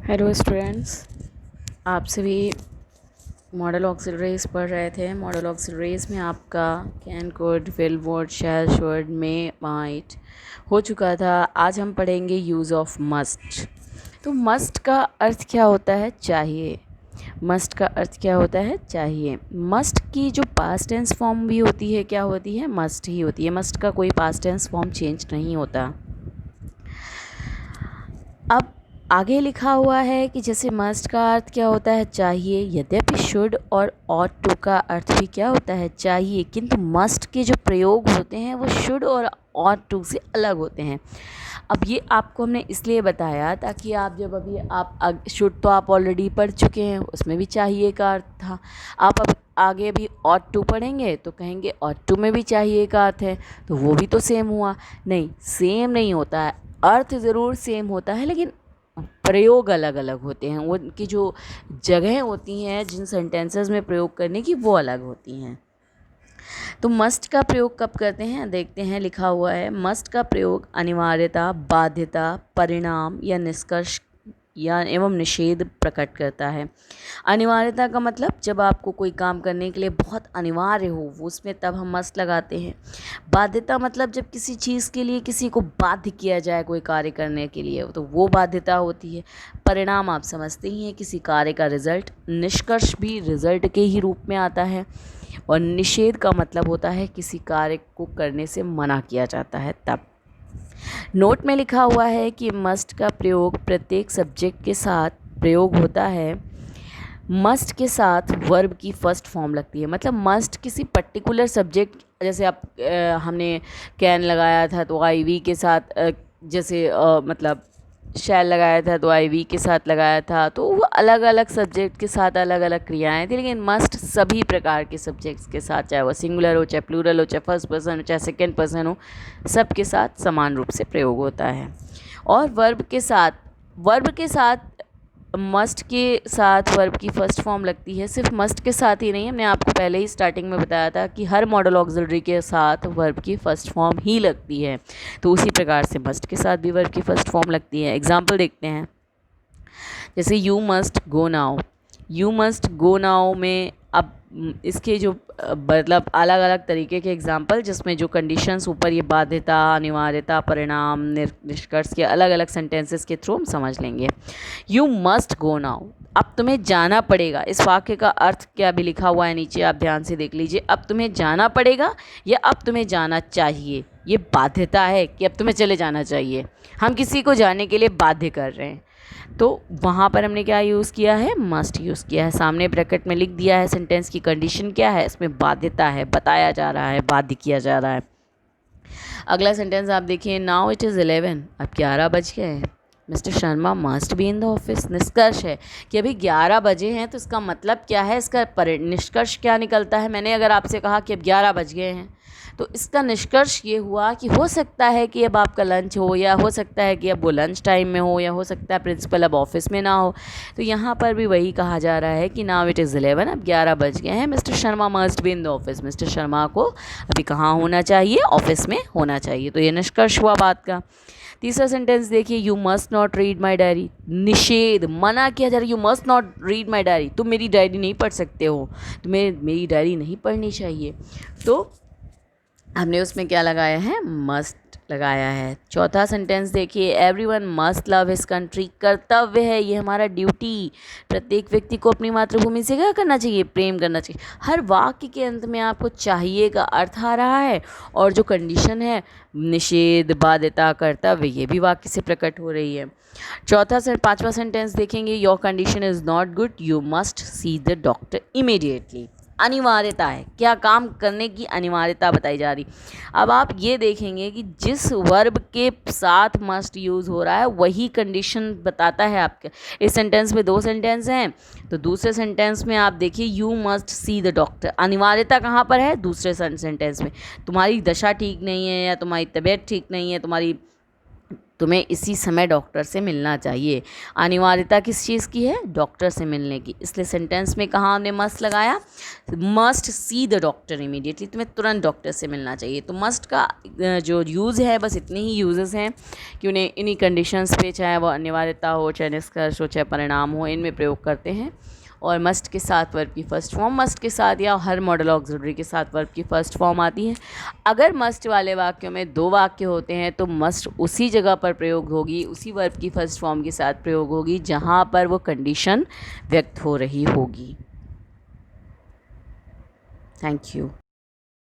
Hello students, आप सभी model auxiliaries पढ़ रहे थे। मॉडल ऑक्सिलरीज में आपका can, could, will, would, shall, should, may, might हो चुका था। आज हम पढ़ेंगे यूज़ ऑफ मस्ट। तो मस्ट का अर्थ क्या होता है? चाहिए। मस्ट का अर्थ क्या होता है? चाहिए। मस्ट की जो पास्ट टेंस फॉर्म भी होती है, क्या होती है? मस्ट ही होती है। मस्ट का कोई पास्ट टेंस फॉर्म चेंज नहीं होता। अब आगे लिखा हुआ है कि जैसे मस्ट का अर्थ क्या होता है? चाहिए। यद्यपि शुड और ऑट टू का अर्थ भी क्या होता है? चाहिए, किंतु मस्ट के जो प्रयोग होते हैं वो शुड और ऑट टू से अलग होते हैं। अब ये आपको हमने इसलिए बताया ताकि आप जब अभी आप शुड तो आप ऑलरेडी पढ़ चुके हैं, उसमें भी चाहिए का अर्थ था। आप अब आगे भी ऑट टू पढ़ेंगे तो कहेंगे ऑट टू में भी चाहिए का अर्थ है, तो वो भी तो सेम हुआ। नहीं, सेम नहीं होता है। अर्थ ज़रूर सेम होता है लेकिन प्रयोग अलग अलग होते हैं। वो उनकी जो जगह होती हैं जिन सेंटेंसेस में प्रयोग करने की, वो अलग होती हैं। तो मस्ट का प्रयोग कब करते हैं? देखते हैं, लिखा हुआ है मस्ट का प्रयोग अनिवार्यता, बाध्यता, परिणाम या निष्कर्ष या एवं निषेध प्रकट करता है। अनिवार्यता का मतलब जब आपको कोई काम करने के लिए बहुत अनिवार्य हो, वो उसमें तब हम मस्ट लगाते हैं। बाध्यता मतलब जब किसी चीज़ के लिए किसी को बाध्य किया जाए कोई कार्य करने के लिए, तो वो बाध्यता होती है। परिणाम आप समझते ही हैं, किसी कार्य का रिजल्ट। निष्कर्ष भी रिजल्ट के ही रूप में आता है। और निषेध का मतलब होता है किसी कार्य को करने से मना किया जाता है तब। नोट में लिखा हुआ है कि मस्ट का प्रयोग प्रत्येक सब्जेक्ट के साथ प्रयोग होता है। मस्ट के साथ वर्ब की फर्स्ट फॉर्म लगती है। मतलब मस्ट किसी पर्टिकुलर सब्जेक्ट, जैसे आप हमने कैन लगाया था तो आई वी के साथ जैसे मतलब शैल लगाया था तो आई वी के साथ लगाया था, तो वो अलग अलग सब्जेक्ट के साथ अलग अलग क्रियाएं थी। लेकिन मस्ट सभी प्रकार के सब्जेक्ट्स के साथ, चाहे वो सिंगुलर हो, चाहे प्लूरल हो, चाहे फर्स्ट पर्सन हो, चाहे सेकेंड पर्सन हो, सब के साथ समान रूप से प्रयोग होता है। और वर्ब के साथ मस्ट के साथ वर्ब की फर्स्ट फॉर्म लगती है। सिर्फ मस्ट के साथ ही नहीं, हमने आपको पहले ही स्टार्टिंग में बताया था कि हर मॉडल ऑक्सिलरी के साथ वर्ब की फर्स्ट फॉर्म ही लगती है। तो उसी प्रकार से मस्ट के साथ भी वर्ब की फर्स्ट फॉर्म लगती है। एग्जाम्पल देखते हैं, जैसे you must go now. You must go now में अब इसके जो मतलब अलग अलग तरीके के एग्जाम्पल, जिसमें जो कंडीशंस ऊपर ये बाध्यता, अनिवार्यता, परिणाम, निष्कर्ष के अलग अलग सेंटेंसेस के थ्रू हम समझ लेंगे। यू मस्ट गो नाउ, अब तुम्हें जाना पड़ेगा। इस वाक्य का अर्थ क्या भी लिखा हुआ है नीचे, आप ध्यान से देख लीजिए। अब तुम्हें जाना पड़ेगा या अब तुम्हें जाना चाहिए। ये बाध्यता है कि अब तुम्हें चले जाना चाहिए, हम किसी को जाने के लिए बाध्य कर रहे हैं। तो वहाँ पर हमने क्या यूज़ किया है? मस्ट यूज़ किया है। सामने ब्रैकेट में लिख दिया है सेंटेंस की कंडीशन क्या है, इसमें बाध्यता है, बताया जा रहा है, बाध्य किया जा रहा है। अगला सेंटेंस आप देखिए, नाउ इट इज़ 11, अब 11 बज गए हैं। Mister Sharma must be in the office. निष्कर्ष है कि अभी 11 बजे हैं, तो इसका मतलब क्या है, इसका निष्कर्ष क्या निकलता है? मैंने अगर आपसे कहा कि अब 11 बज गए हैं, तो इसका निष्कर्ष ये हुआ कि हो सकता है कि अब आपका लंच हो, या हो सकता है कि अब वो लंच टाइम में हो, या हो सकता है प्रिंसिपल अब ऑफिस में ना हो। तो यहाँ पर भी वही कहा जा रहा है कि नाउ इट इज़ 11, अब 11 बज गए हैं। Mister Sharma must be in the office. Mister Sharma को अभी कहाँ होना चाहिए? ऑफिस में होना चाहिए। तो ये निष्कर्ष हुआ बात का। तीसरा सेंटेंस देखिए, you must not read my diary. निषेध, मना किया जा रहा है, you must not read my diary, तुम मेरी डायरी नहीं पढ़ सकते हो, तुम्हें मेरी डायरी नहीं पढ़नी चाहिए। तो हमने उसमें क्या लगाया है? मस्ट लगाया है। चौथा सेंटेंस देखिए, everyone must love his country. कर्तव्य है, ये हमारा ड्यूटी। प्रत्येक व्यक्ति को अपनी मातृभूमि से क्या करना चाहिए? प्रेम करना चाहिए। हर वाक्य के अंत में आपको चाहिए का अर्थ आ रहा है, और जो कंडीशन है निषेध, बाध्यता, कर्तव्य, ये भी वाक्य से प्रकट हो रही है। पांचवा सेंटेंस देखेंगे, your condition is not good, you must see the doctor immediately. अनिवार्यता है, क्या काम करने की अनिवार्यता बताई जा रही। अब आप ये देखेंगे कि जिस वर्ब के साथ मस्ट यूज़ हो रहा है वही कंडीशन बताता है आपके। इस सेंटेंस में 2 सेंटेंस हैं, तो दूसरे सेंटेंस में आप देखिए, you must see the doctor. अनिवार्यता कहाँ पर है? दूसरे सेंटेंस में। तुम्हारी दशा ठीक नहीं है, या तुम्हारी तबीयत ठीक नहीं है, तुम्हारी तुम्हें इसी समय डॉक्टर से मिलना चाहिए। अनिवार्यता किस चीज़ की है? डॉक्टर से मिलने की। इसलिए सेंटेंस में कहाँ हमने मस्ट लगाया? Must see the doctor immediately, तुम्हें तुरंत डॉक्टर से मिलना चाहिए। तो मस्ट का जो यूज़ है बस इतने ही यूजेस हैं कि उन्हें इन्हीं कंडीशंस पे, चाहे वो अनिवार्यता हो, चाहे निष्कर्ष हो, चाहे परिणाम हो, इनमें प्रयोग करते हैं। और मस्ट के साथ वर्ब की फर्स्ट फॉर्म, मस्ट के साथ या हर मॉडल ऑक्सिलरी के साथ वर्ब की फर्स्ट फॉर्म आती है। अगर मस्ट वाले वाक्यों में 2 वाक्य होते हैं तो मस्ट उसी जगह पर प्रयोग होगी, उसी वर्ब की फर्स्ट फॉर्म के साथ प्रयोग होगी जहाँ पर वो कंडीशन व्यक्त हो रही होगी। Thank you.